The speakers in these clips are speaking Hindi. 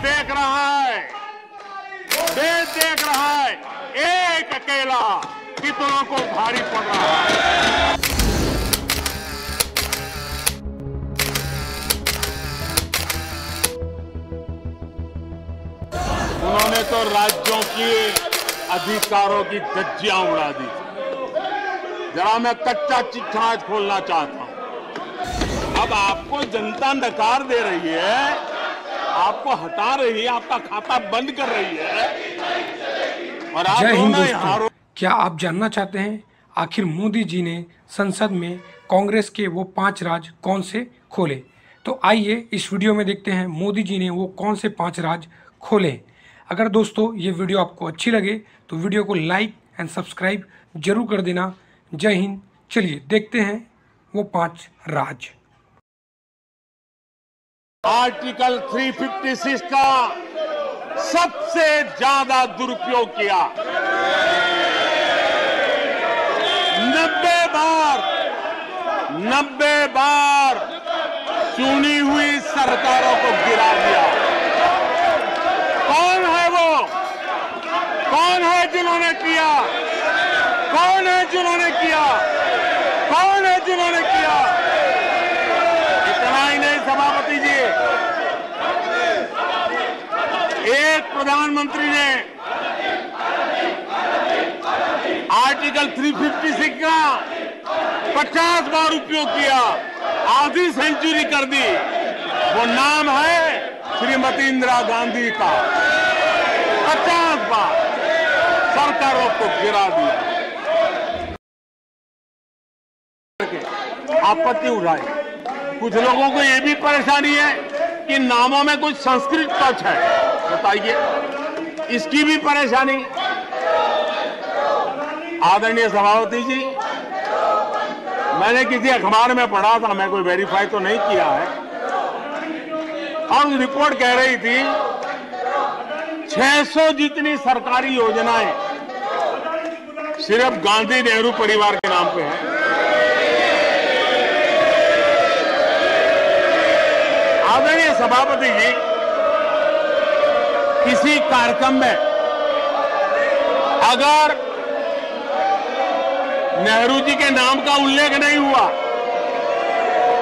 देख रहा है, देश देख रहा है, एक अकेला कितनों को भारी पड़ रहा है। उन्होंने तो राज्यों की अधिकारों की धज्जियां उड़ा दी। जरा मैं कच्चा चिट्ठा खोलना चाहता हूं। अब आपको जनता नकार दे रही है, आपको हटा रही है, आपका खाता बंद कर रही है और आप जय हिंद दोस्तों, क्या आप जानना चाहते हैं आखिर मोदी जी ने संसद में कांग्रेस के वो 5 राज कौन से खोले? तो आइए इस वीडियो में देखते हैं मोदी जी ने वो कौन से 5 राज खोले। अगर दोस्तों ये वीडियो आपको अच्छी लगे तो वीडियो को लाइक एंड सब्सक्राइब जरूर कर देना। जय हिंद। चलिए देखते हैं वो 5 राज। आर्टिकल 356 का सबसे ज्यादा दुरुपयोग किया। 90 बार चुनी हुई सरकारों को गिरा दिया। कौन है वो? कौन है जिन्होंने किया? कौन है जिन्होंने किया? कौन है जिन्होंने किया? इतना ही नहीं सभापति जी, एक प्रधानमंत्री ने आर्टिकल 356 का 50 बार उपयोग किया, आधी सेंचुरी कर दी। वो नाम है श्रीमती इंदिरा गांधी का। 50 बार सरकारों को गिरा दिया, आपत्ति उठाई। कुछ लोगों को यह भी परेशानी है कि नामों में कुछ संस्कृत टच है। बताइए, इसकी भी परेशानी। आदरणीय सभापति जी, मैंने किसी अखबार में पढ़ा था, मैं कोई वेरीफाई तो नहीं किया है, और रिपोर्ट कह रही थी 600 जितनी सरकारी योजनाएं सिर्फ गांधी नेहरू परिवार के नाम पे है। आदरणीय सभापति जी, किसी कार्यक्रम में अगर नेहरू जी के नाम का उल्लेख नहीं हुआ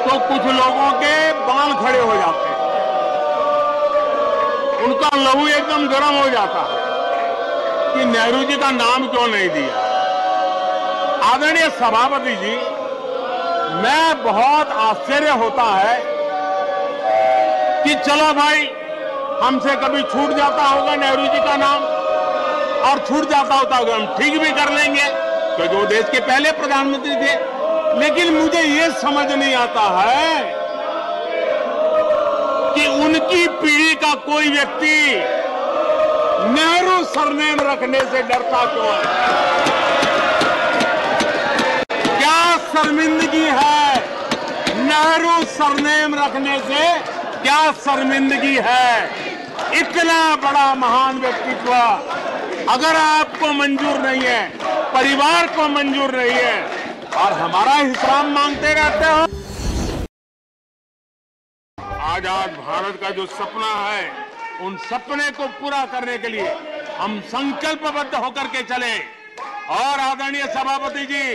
तो कुछ लोगों के बाल खड़े हो जाते हैं, उनका लहू एकदम गर्म हो जाता है कि नेहरू जी का नाम क्यों नहीं दिया। आदरणीय सभापति जी, मैं बहुत आश्चर्य होता है कि चलो भाई, हमसे कभी छूट जाता होगा नेहरू जी का नाम, और छूट जाता होता होगा हम ठीक भी कर लेंगे क्योंकि वो देश के पहले प्रधानमंत्री थे। लेकिन मुझे ये समझ नहीं आता है कि उनकी पीढ़ी का कोई व्यक्ति नेहरू सरनेम रखने से डरता क्यों है? क्या शर्मिंदगी है नेहरू सरनेम रखने से? क्या शर्मिंदगी है? इतना बड़ा महान व्यक्तित्व अगर आपको मंजूर नहीं है, परिवार को मंजूर नहीं है, और हमारा हिसाब मांगते रहते हो। आजाद भारत का जो सपना है, उन सपने को पूरा करने के लिए हम संकल्पबद्ध होकर के चले। और आदरणीय सभापति जी,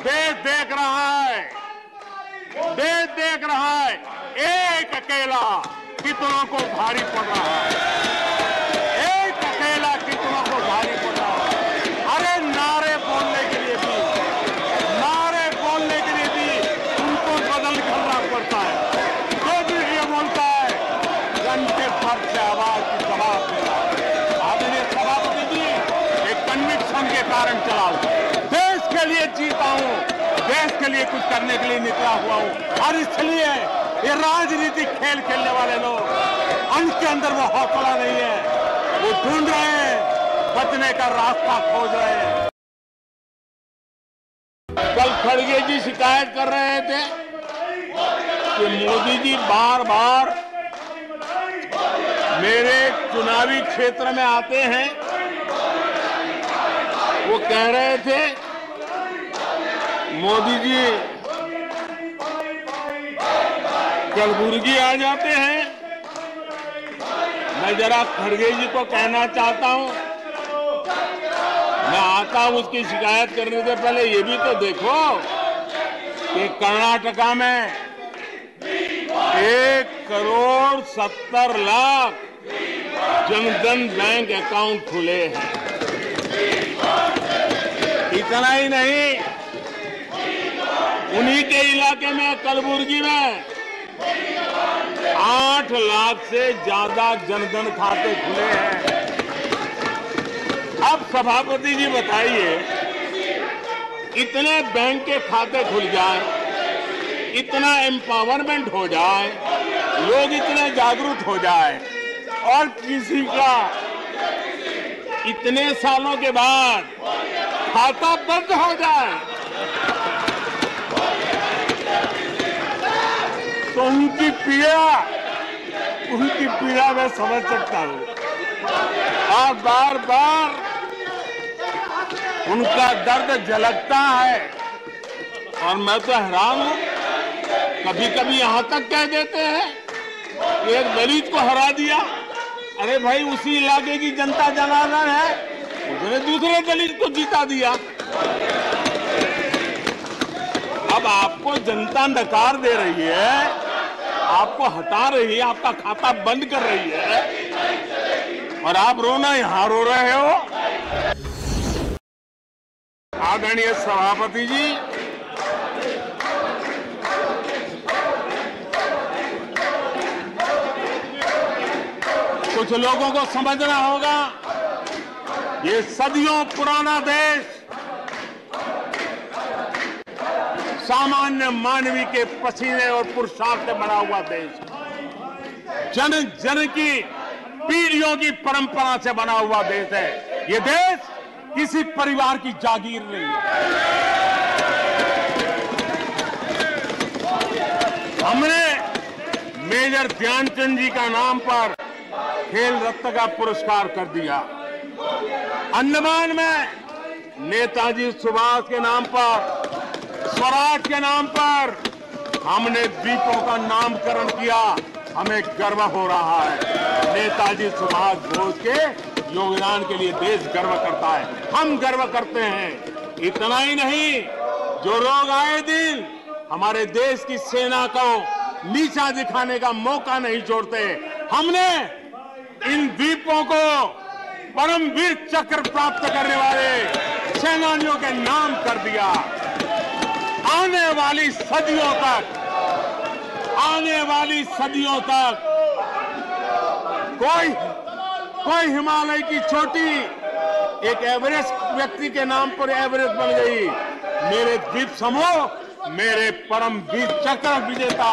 देश देख रहा है, देश देख रहा है, एक अकेला कितनों को भारी पड़ रहा है। एक अकेला कितनों को भारी पड़ रहा है। अरे नारे बोलने के लिए भी, नारे बोलने के लिए भी उनको बदल करना पड़ता है। जो भी ये बोलता है, घंटे भर से आवाज की जवाब देता है। आदरणीय सभापति जी, एक कन्विक्शन के कारण चला हूं, देश के लिए जीता हूं, देश के लिए कुछ करने के लिए निकला हुआ हूं। और इसलिए ये राजनीतिक खेल खेलने वाले लोग, उनके अंदर वो हौसला नहीं है, वो ढूंढ रहे हैं, बचने का रास्ता खोज रहे हैं। कल खड़गे जी शिकायत कर रहे थे कि मोदी जी बार बार मेरे चुनावी क्षेत्र में आते हैं। वो कह रहे थे मोदी जी कलबुर्गी आ जाते हैं, मैं मैं जरा खड़गे जी को कहना चाहता हूं, मैं आता हूं उसकी शिकायत करने से पहले ये भी तो देखो कि कर्नाटका में 1,70,00,000 जनधन बैंक अकाउंट खुले हैं। इतना ही नहीं, उन्हीं के इलाके में कलबुर्गी में 8 लाख से ज्यादा जनधन खाते खुले हैं। अब सभापति जी बताइए, इतने बैंक के खाते खुल जाए, इतना एम्पावरमेंट हो जाए, लोग इतने जागरूक हो जाए और किसी का इतने सालों के बाद खाता बंद हो जाए तो उनकी पीड़ा मैं समझ सकता हूं और बार बार उनका दर्द झलकता है। और मैं तो हैरान हूं, कभी कभी यहां तक कह देते हैं एक दलित को हरा दिया। अरे भाई, उसी इलाके की जनता जनार्दन है, उसने दूसरे दलित को जीता दिया। अब आपको जनता नकार दे रही है, आपको हटा रही है, आपका खाता बंद कर रही है और आप रोना यहां रो रहे हो। आदरणीय सभापति जी, कुछ लोगों को समझना होगा, ये सदियों पुराना देश सामान्य मानवी के पसीने और पुरुषार्थ से बना हुआ देश, जन जन की पीढ़ियों की परंपरा से बना हुआ देश है। ये देश किसी परिवार की जागीर नहीं है। हमने मेजर ध्यानचंद जी का नाम पर खेल रत्न का पुरस्कार कर दिया। अंडमान में नेताजी सुभाष के नाम पर, स्वराज के नाम पर हमने द्वीपों का नामकरण किया। हमें गर्व हो रहा है। नेताजी सुभाष बोस के योगदान के लिए देश गर्व करता है, हम गर्व करते हैं। इतना ही नहीं, जो लोग आए दिन हमारे देश की सेना को नीचा दिखाने का मौका नहीं छोड़ते, हमने इन द्वीपों को परमवीर चक्र प्राप्त करने वाले सेनानियों के नाम कर दिया। आने वाली सदियों तक कोई हिमालय की चोटी एक एवरेस्ट व्यक्ति के नाम पर एवरेस्ट बन गई। मेरे द्वीप समूह मेरे परमवीर चक्र विजेता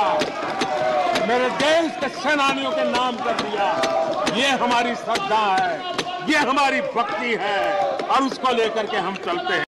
मेरे देश के सेनानियों के नाम कर दिया। ये हमारी श्रद्धा है, ये हमारी भक्ति है और उसको लेकर के हम चलते हैं।